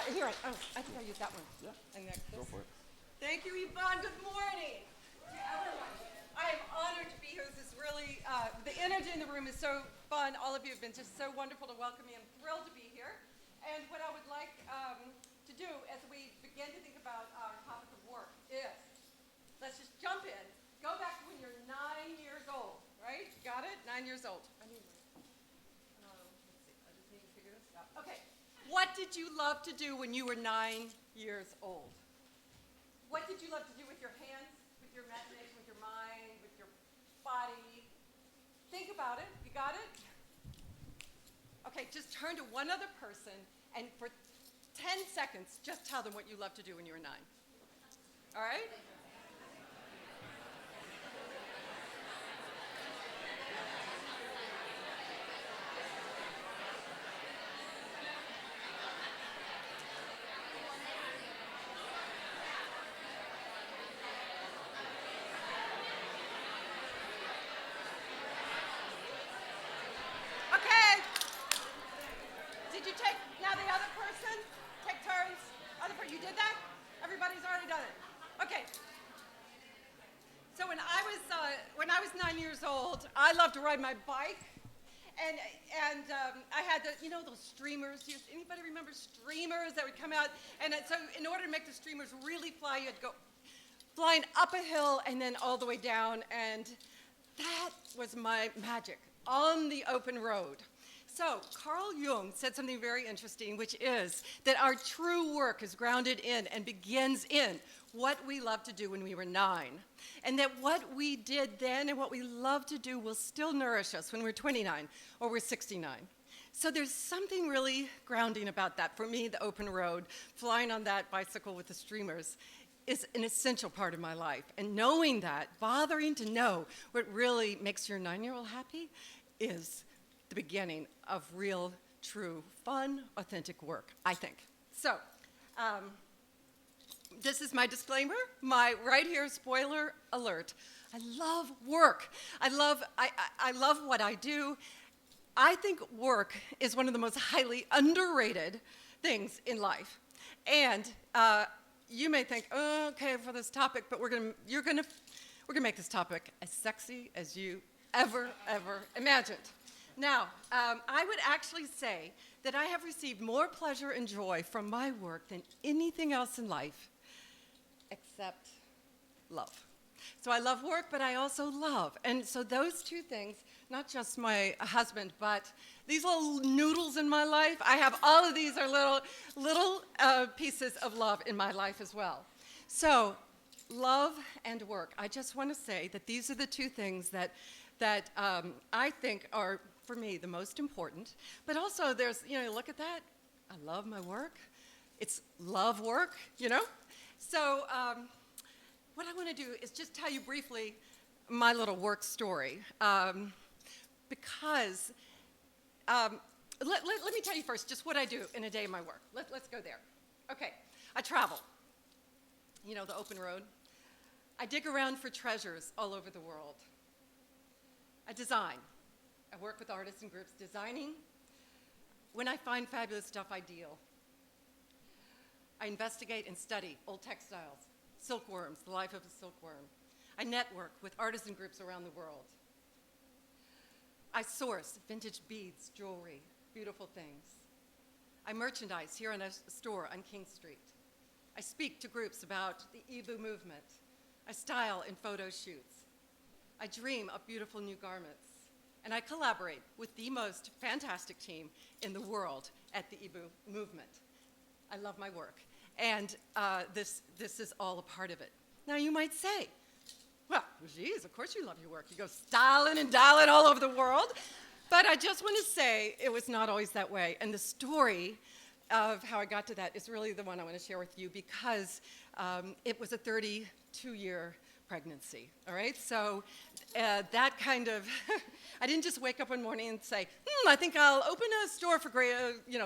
Here, I think I used that one. Yeah, go for it. Thank you, Yvonne. Good morning to everyone. I am honored to be here. This is really, the energy in the room is so fun. All of you have been just so wonderful to welcome me. I'm thrilled to be here. And what I would like to do as we begin to think about our topic of work is, let's just jump in. Go back to when you're 9 years old, right? Got it? 9 years old. Let's see. I just need to figure this out. Okay. What did you love to do when you were 9 years old? What did you love to do with your hands, with your imagination, with your mind, with your body? Think about it. You got it? Okay, just turn to one other person and for 10 seconds, just tell them what you loved to do when you were 9. All right? Did you take, now the other person, take turns? You did that? Everybody's already done it. Okay. So when I was 9 years old, I loved to ride my bike. And I had those streamers. Anybody remember streamers that would come out? And so in order to make the streamers really fly, you had to go flying up a hill and then all the way down. And that was my magic on the open road. So Carl Jung said something very interesting, which is that our true work is grounded in and begins in what we loved to do when we were 9. And that what we did then and what we love to do will still nourish us when we're 29 or we're 69. So there's something really grounding about that. For me, the open road, flying on that bicycle with the streamers, is an essential part of my life. And knowing that, bothering to know what really makes your 9-year-old happy is the beginning of real, true, fun, authentic work, I think. So, this is my disclaimer. My right here, spoiler alert. I love work. I love what I do. I think work is one of the most highly underrated things in life. And you may think, oh, okay, for this topic, but we're gonna make this topic as sexy as you ever imagined. Now, I would actually say that I have received more pleasure and joy from my work than anything else in life, except love. So I love work, but I also love. And so those two things, not just my husband, but these little noodles in my life, I have all of these are little pieces of love in my life as well. So love and work. I just want to say that these are the two things that I think are, for me, the most important. But also there's, look at that. I love my work. It's love work, So what I want to do is just tell you briefly my little work story. Because let me tell you first just what I do in a day of my work. Let's go there. Okay, I travel. The open road. I dig around for treasures all over the world. I design. I work with artists and groups designing. When I find fabulous stuff, I deal. I investigate and study old textiles, silkworms, the life of a silkworm. I network with artisan groups around the world. I source vintage beads, jewelry, beautiful things. I merchandise here in a store on King Street. I speak to groups about the Ibu movement. I style in photo shoots. I dream up beautiful new garments. And I collaborate with the most fantastic team in the world at the Ibu movement. I love my work. And this is all a part of it. Now you might say, well, geez, of course you love your work. You go styling and dialing all over the world. But I just want to say it was not always that way. And the story of how I got to that is really the one I want to share with you because it was a 32-year pregnancy, all right? So that kind of, I didn't just wake up one morning and say, I think I'll open a store for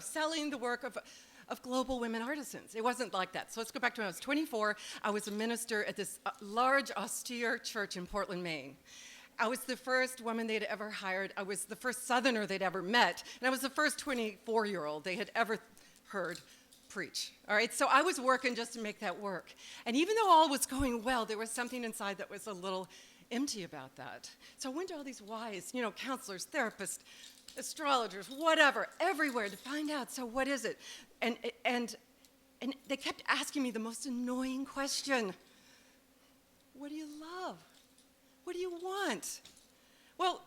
selling the work of global women artisans. It wasn't like that. So let's go back to when I was 24. I was a minister at this large, austere church in Portland, Maine. I was the first woman they'd ever hired. I was the first Southerner they'd ever met. And I was the first 24-year-old they had ever heard preach. All right, so I was working just to make that work. And even though all was going well, there was something inside that was a little empty about that. So I went to all these wise, counselors, therapists, astrologers, whatever, everywhere to find out, so what is it? And they kept asking me the most annoying question. What do you love? What do you want? Well,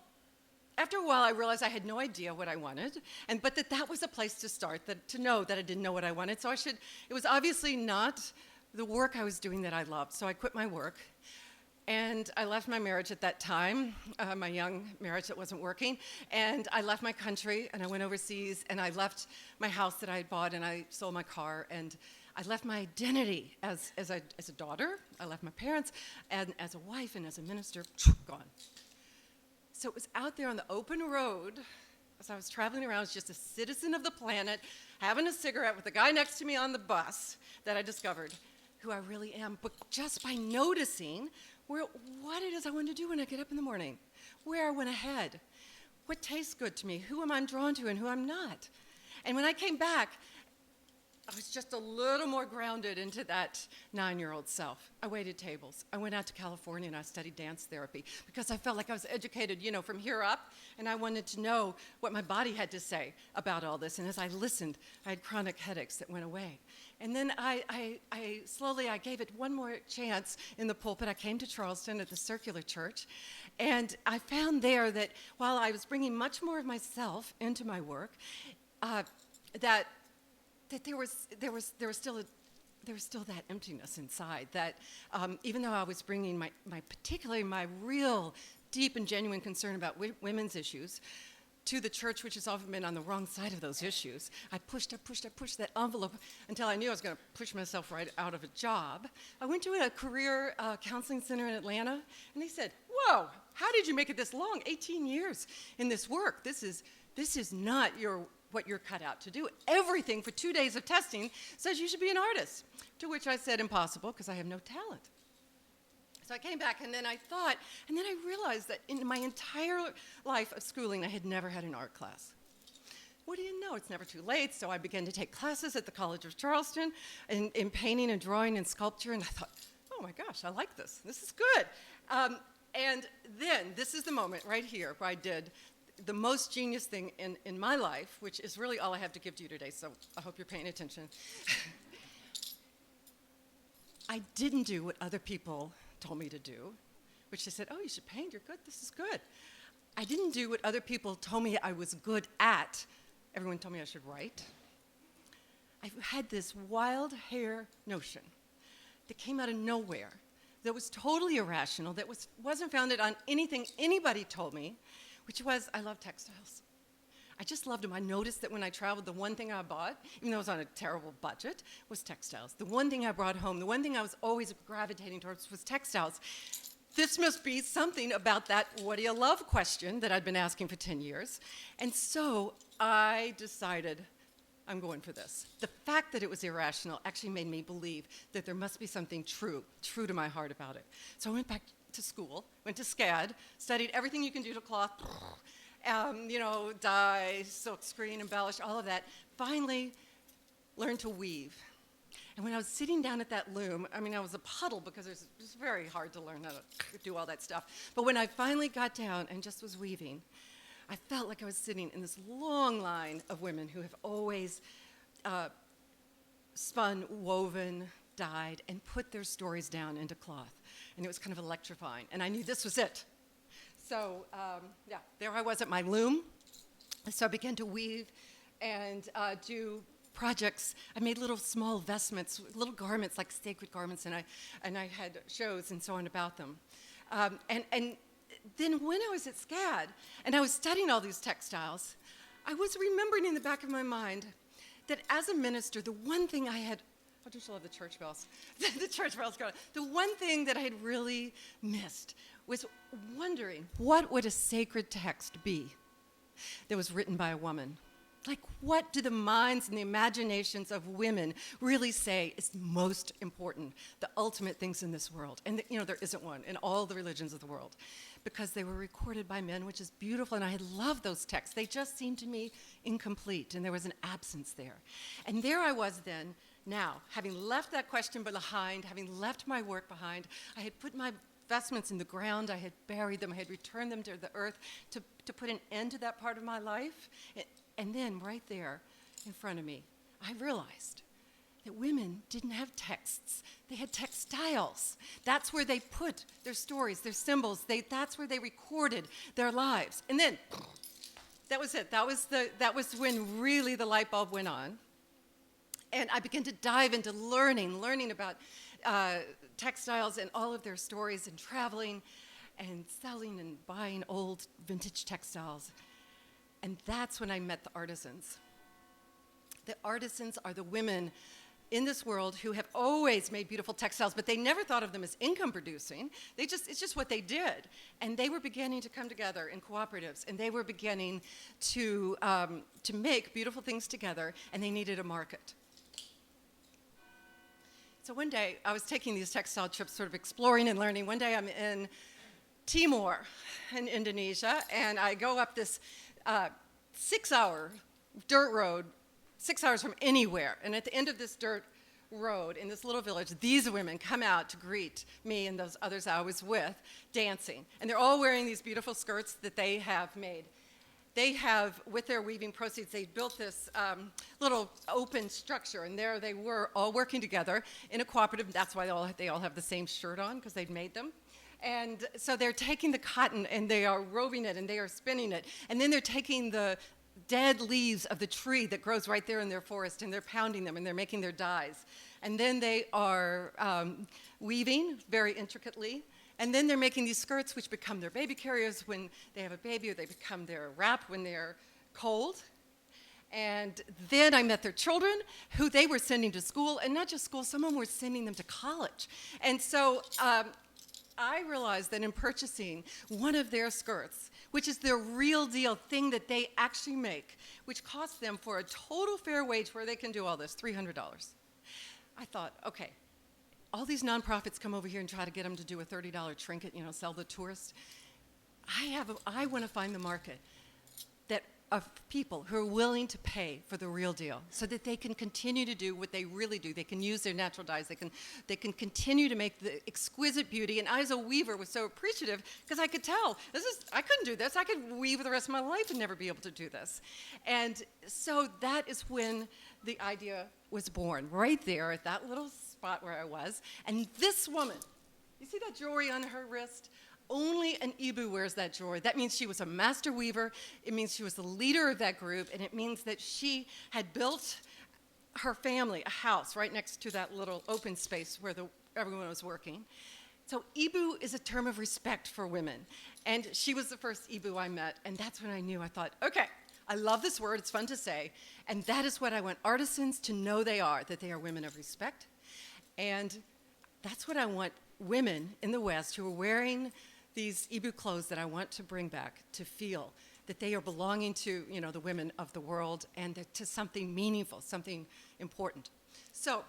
after a while, I realized I had no idea what I wanted, but that was a place to start, to know that I didn't know what I wanted. So it was obviously not the work I was doing that I loved. So I quit my work, and I left my marriage at that time, my young marriage that wasn't working, and I left my country, and I went overseas, and I left my house that I had bought, and I sold my car, and I left my identity as a daughter. I left my parents, and as a wife and as a minister, gone. So it was out there on the open road, as I was traveling around as just a citizen of the planet, having a cigarette with the guy next to me on the bus, that I discovered who I really am, but just by noticing what it is I want to do when I get up in the morning, where I want to head, what tastes good to me, who am I drawn to and who I'm not. And when I came back, I was just a little more grounded into that 9-year-old self. I waited tables. I went out to California and I studied dance therapy because I felt like I was educated, from here up, and I wanted to know what my body had to say about all this. And as I listened, I had chronic headaches that went away. And then I slowly gave it one more chance in the pulpit. I came to Charleston at the Circular Church, and I found there that while I was bringing much more of myself into my work, that there was still that emptiness inside. That even though I was bringing particularly my real deep and genuine concern about women's issues to the church, which has often been on the wrong side of those issues, I pushed that envelope until I knew I was going to push myself right out of a job. I went to a career counseling center in Atlanta, and they said, "Whoa, how did you make it this long? 18 years in this work. This is not what you're cut out to do. Everything for 2 days of testing says you should be an artist." To which I said, impossible, because I have no talent. So I came back, and then I realized that in my entire life of schooling, I had never had an art class. What do you know? It's never too late. So I began to take classes at the College of Charleston in painting and drawing and sculpture, and I thought, oh my gosh, I like this. This is good. And then this is the moment right here where I did the most genius thing in my life, which is really all I have to give to you today, so I hope you're paying attention. I didn't do what other people told me to do, which they said, oh, you should paint, you're good, this is good. I didn't do what other people told me I was good at. Everyone told me I should write. I had this wild hair notion that came out of nowhere, that was totally irrational, that wasn't founded on anything anybody told me, which was I love textiles. I just loved them. I noticed that when I traveled, the one thing I bought, even though I was on a terrible budget, was textiles. The one thing I brought home, the one thing I was always gravitating towards was textiles. This must be something about that what do you love question that I'd been asking for 10 years. And so I decided I'm going for this. The fact that it was irrational actually made me believe that there must be something true to my heart about it. So I went back to school, went to SCAD, studied everything you can do to cloth, dye, silk screen, embellish, all of that. Finally learned to weave. And when I was sitting down at that loom, I was a puddle because it was very hard to learn how to do all that stuff. But when I finally got down and just was weaving, I felt like I was sitting in this long line of women who have always spun, woven, dyed, and put their stories down into cloth. And it was kind of electrifying. And I knew this was it. So, there I was at my loom. So I began to weave and do projects. I made little small vestments, little garments, like sacred garments, and I had shows and so on about them. And then when I was at SCAD and I was studying all these textiles, I was remembering in the back of my mind that as a minister, the one thing I had, I just love the church bells. The church bells going. The one thing that I had really missed was wondering, what would a sacred text be that was written by a woman? Like, what do the minds and the imaginations of women really say is most important, the ultimate things in this world? And, there isn't one in all the religions of the world, because they were recorded by men, which is beautiful, and I love those texts. They just seemed to me incomplete, and there was an absence there. And there I was then, now, having left that question behind, having left my work behind, I had put my vestments in the ground, I had buried them, I had returned them to the earth to put an end to that part of my life. And then right there in front of me, I realized that women didn't have texts. They had textiles. That's where they put their stories, their symbols. That's where they recorded their lives. And then that was it. That was when really the light bulb went on. And I began to dive into learning about textiles and all of their stories, and traveling and selling and buying old vintage textiles. And that's when I met the artisans. The artisans are the women in this world who have always made beautiful textiles, but they never thought of them as income producing. It's just what they did. And they were beginning to come together in cooperatives, and they were beginning to make beautiful things together, and they needed a market. So one day, I was taking these textile trips, sort of exploring and learning. One day I'm in Timor in Indonesia, and I go up this 6-hour dirt road, 6 hours from anywhere. And at the end of this dirt road in this little village, these women come out to greet me and those others I was with, dancing. And they're all wearing these beautiful skirts that they have made. They have, with their weaving proceeds, they built this little open structure, and there they were all working together in a cooperative. That's why they all have the same shirt on, because they'd made them. And so they're taking the cotton, and they are roving it, and they are spinning it. And then they're taking the dead leaves of the tree that grows right there in their forest, and they're pounding them, and they're making their dyes. And then they are weaving very intricately. And then they're making these skirts, which become their baby carriers when they have a baby, or they become their wrap when they're cold. And then I met their children, who they were sending to school, and not just school, some of them were sending them to college. And so I realized that in purchasing one of their skirts, which is their real deal thing that they actually make, which costs them for a total fair wage where they can do all this, $300. I thought, okay, all these nonprofits come over here and try to get them to do a $30 trinket, sell the tourists. I want to find the market of people who are willing to pay for the real deal, so that they can continue to do what they really do. They can use their natural dyes. They can continue to make the exquisite beauty. And I, as a weaver, was so appreciative, because I could tell I couldn't do this. I could weave the rest of my life and never be able to do this. And so that is when the idea was born, right there at that little spot where I was. And this woman, you see that jewelry on her wrist? Only an Ibu wears that jewelry. That means she was a master weaver. It means she was the leader of that group, and it means that she had built her family a house right next to that little open space where everyone was working. So Ibu is a term of respect for women, and she was the first Ibu I met, and that's when I knew. I thought, okay, I love this word. It's fun to say, and that is what I want artisans to know they are, that they are women of respect. And that's what I want women in the West who are wearing these Ibu clothes that I want to bring back to feel that they are belonging to, the women of the world, and to something meaningful, something important. So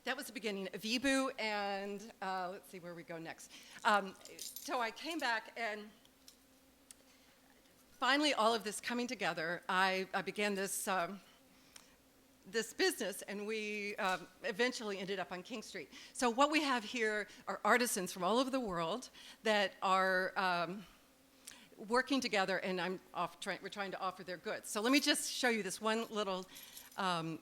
that was the beginning of Ibu, and let's see where we go next. So I came back, and finally all of this coming together, I began this business, and we eventually ended up on King Street. So what we have here are artisans from all over the world that are working together, and we're trying to offer their goods. So let me just show you this one little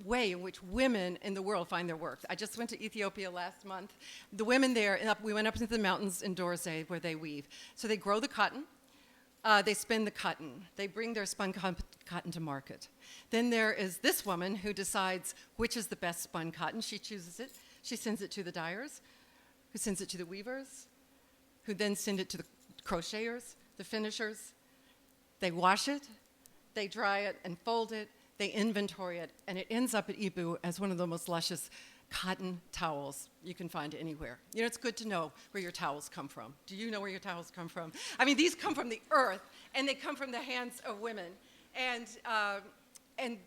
way in which women in the world find their work. I just went to Ethiopia last month. The women there, we went up into the mountains in Dorze where they weave. So they grow the cotton. They spin the cotton. They bring their spun cotton to market. Then there is this woman who decides which is the best spun cotton. She chooses it. She sends it to the dyers, who sends it to the weavers, who then send it to the crocheters, the finishers. They wash it, they dry it and fold it, they inventory it, and it ends up at Ibu as one of the most luscious cotton towels you can find anywhere. You know, it's good to know where your towels come from. Do you know where your towels come from? I mean, these come from the earth, and they come from the hands of women. And and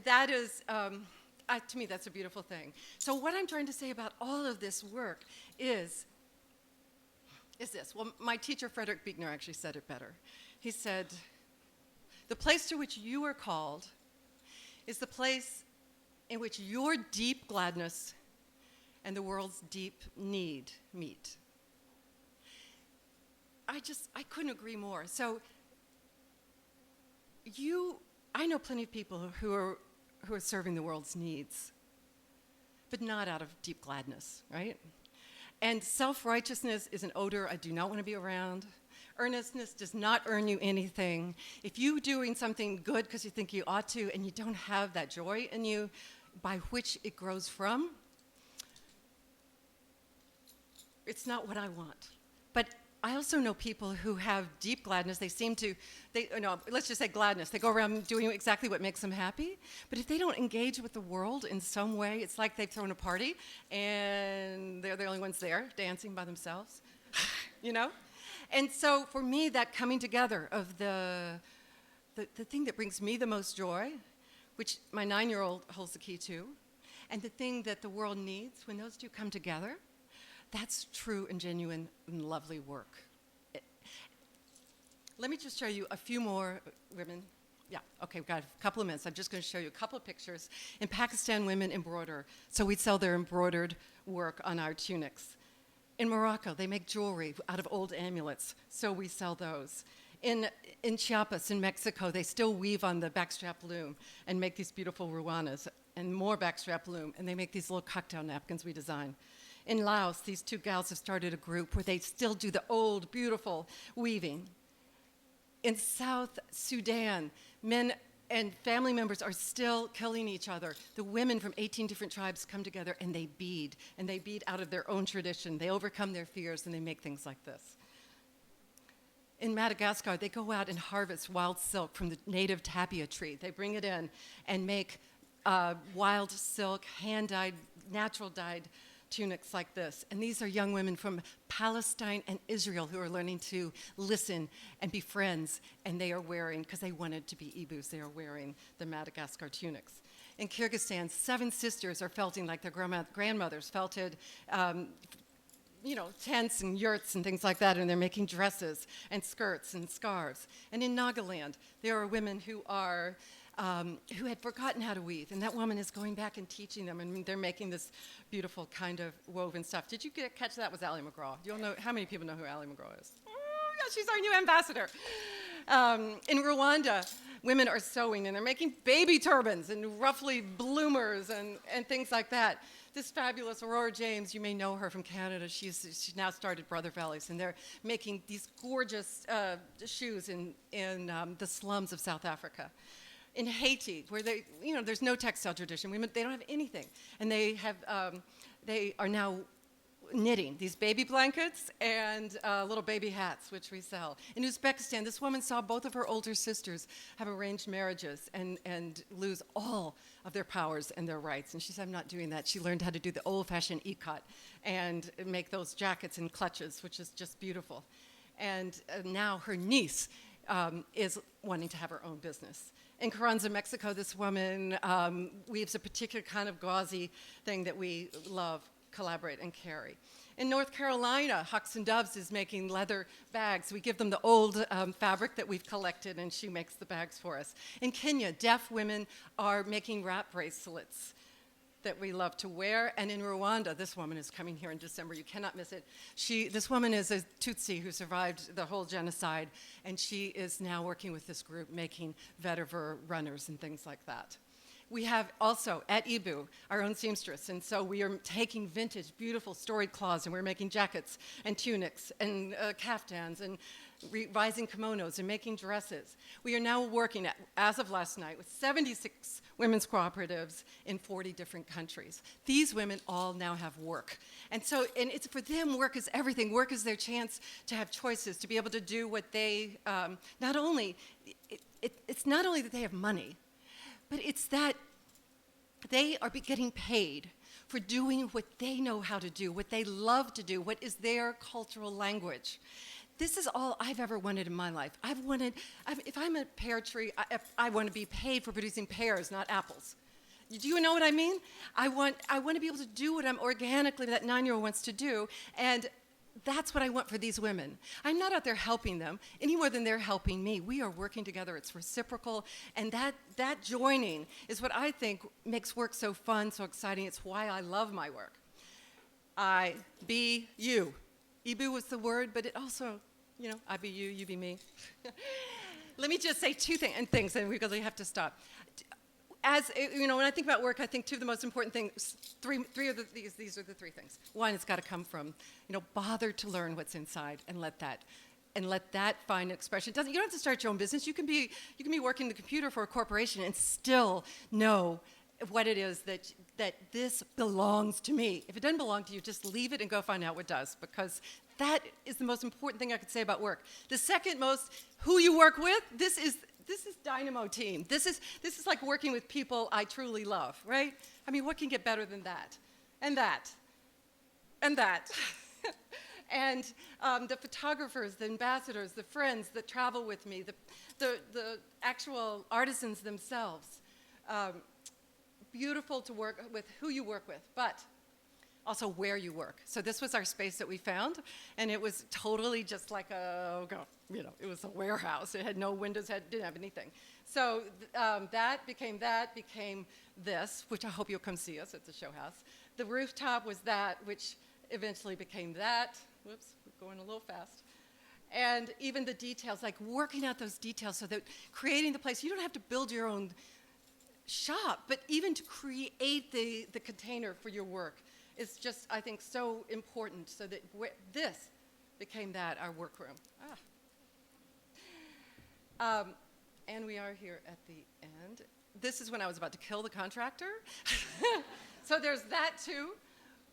that is, to me, that's a beautiful thing. So what I'm trying to say about all of this work is this. Well, my teacher, Frederick Buechner, actually said it better. He said, the place to which you are called is the place in which your deep gladness and the world's deep need meet. I couldn't agree more. So I know plenty of people who are serving the world's needs, but not out of deep gladness, right? And self-righteousness is an odor I do not want to be around. Earnestness does not earn you anything. If you're doing something good because you think you ought to and you don't have that joy in you by which it grows from, it's not what I want. But I also know people who have deep gladness. Let's just say gladness. They go around doing exactly what makes them happy. But if they don't engage with the world in some way, it's like they've thrown a party and they're the only ones there dancing by themselves, you know? And so for me, that coming together of the thing that brings me the most joy, which my 9-year-old holds the key to, and the thing that the world needs, when those two come together, that's true and genuine and lovely work. Let me just show you a few more women. Yeah, okay, we've got a couple of minutes. I'm just going to show you a couple of pictures. In Pakistan, women embroider. So we sell their embroidered work on our tunics. In Morocco, they make jewelry out of old amulets, so we sell those. In Chiapas, in Mexico, they still weave on the backstrap loom and make these beautiful ruanas and more backstrap loom, and they make these little cocktail napkins we design. In Laos, these two gals have started a group where they still do the old, beautiful weaving. In South Sudan, men and family members are still killing each other. The women from 18 different tribes come together and they bead out of their own tradition. They overcome their fears and they make things like this. In Madagascar, they go out and harvest wild silk from the native tapia tree. They bring it in and make wild silk, hand-dyed, natural-dyed tunics like this. And these are young women from Palestine and Israel who are learning to listen and be friends, and they are wearing, because they wanted to be Ibus, they are wearing the Madagascar tunics. In Kyrgyzstan, 7 sisters are felting like their grandmothers felted tents and yurts and things like that, and they're making dresses and skirts and scarves. And in Nagaland, there are women who had forgotten how to weave, and that woman is going back and teaching them, and they're making this beautiful kind of woven stuff. Did you catch that? Was Allie McGraw? You'll know. How many people know who Allie McGraw is? Oh, yeah, she's our new ambassador. In Rwanda, women are sewing, and they're making baby turbans and ruffly bloomers and things like that. This fabulous Aurora James, you may know her from Canada. She's now started Brother Valleys, and they're making these gorgeous shoes in the slums of South Africa. In Haiti, where there's no textile tradition, they don't have anything, and they are now knitting these baby blankets and little baby hats, which we sell. In Uzbekistan, this woman saw both of her older sisters have arranged marriages and lose all of their powers and their rights, and she said, I'm not doing that. She learned how to do the old-fashioned ikat and make those jackets and clutches, which is just beautiful. And now her niece is wanting to have her own business. In Carranza, Mexico, this woman weaves a particular kind of gauzy thing that we love, collaborate, and carry. In North Carolina, Hucks and Doves is making leather bags. We give them the old fabric that we've collected, and she makes the bags for us. In Kenya, deaf women are making wrap bracelets that we love to wear. And in Rwanda, this woman is coming here in December. You cannot miss it. This woman is a Tutsi who survived the whole genocide, and she is now working with this group making vetiver runners and things like that. We have also, at Ibu, our own seamstress, and so we are taking vintage, beautiful storied cloths, and we're making jackets and tunics and kaftans and revising kimonos and making dresses. We are now working, as of last night, with 76 women's cooperatives in 40 different countries. These women all now have work. And it's for them, work is everything. Work is their chance to have choices, to be able to do what they, it's not only that they have money, but it's that they are getting paid for doing what they know how to do, what they love to do, what is their cultural language. This is all I've ever wanted in my life. If I'm a pear tree, I want to be paid for producing pears, not apples. Do you know what I mean? I want to be able to do what that 9-year-old wants to do, and that's what I want for these women. I'm not out there helping them any more than they're helping me. We are working together. It's reciprocal, and that joining is what I think makes work so fun, so exciting. It's why I love my work. I be you. Ibu was the word, but it also, I be you, you be me. Let me just say two things, and we really have to stop. When I think about work, I think two of the most important things, these are the three things. One, it's got to come from, bother to learn what's inside and let that find expression. You don't have to start your own business. You can be working the computer for a corporation and still know what it is that this belongs to me. If it doesn't belong to you, just leave it and go find out what does, because that is the most important thing I could say about work. The second most, who you work with, this is Dynamo Team. This is like working with people I truly love, right? I mean, what can get better than that? And that. And that. And the photographers, the ambassadors, the friends that travel with me, the actual artisans themselves. Beautiful to work with who you work with, but also where you work. So this was our space that we found, and it was totally just like it was a warehouse. It had no windows, didn't have anything. So that became this, which I hope you'll come see us at the show house. The rooftop was that, which eventually became that. Whoops, we're going a little fast. And even the details, like working out those details so that creating the place, you don't have to build your own shop, but even to create the container for your work is just, I think, so important, so that this became our workroom. And we are here at the end. This is when I was about to kill the contractor. So there's that too.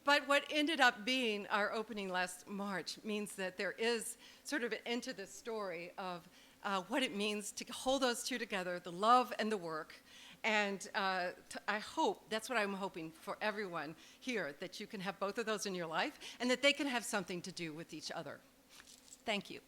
But what ended up being our opening last March means that there is sort of an end to this story of what it means to hold those two together, the love and the work. And I hope, that's what I'm hoping for everyone here, that you can have both of those in your life and that they can have something to do with each other. Thank you.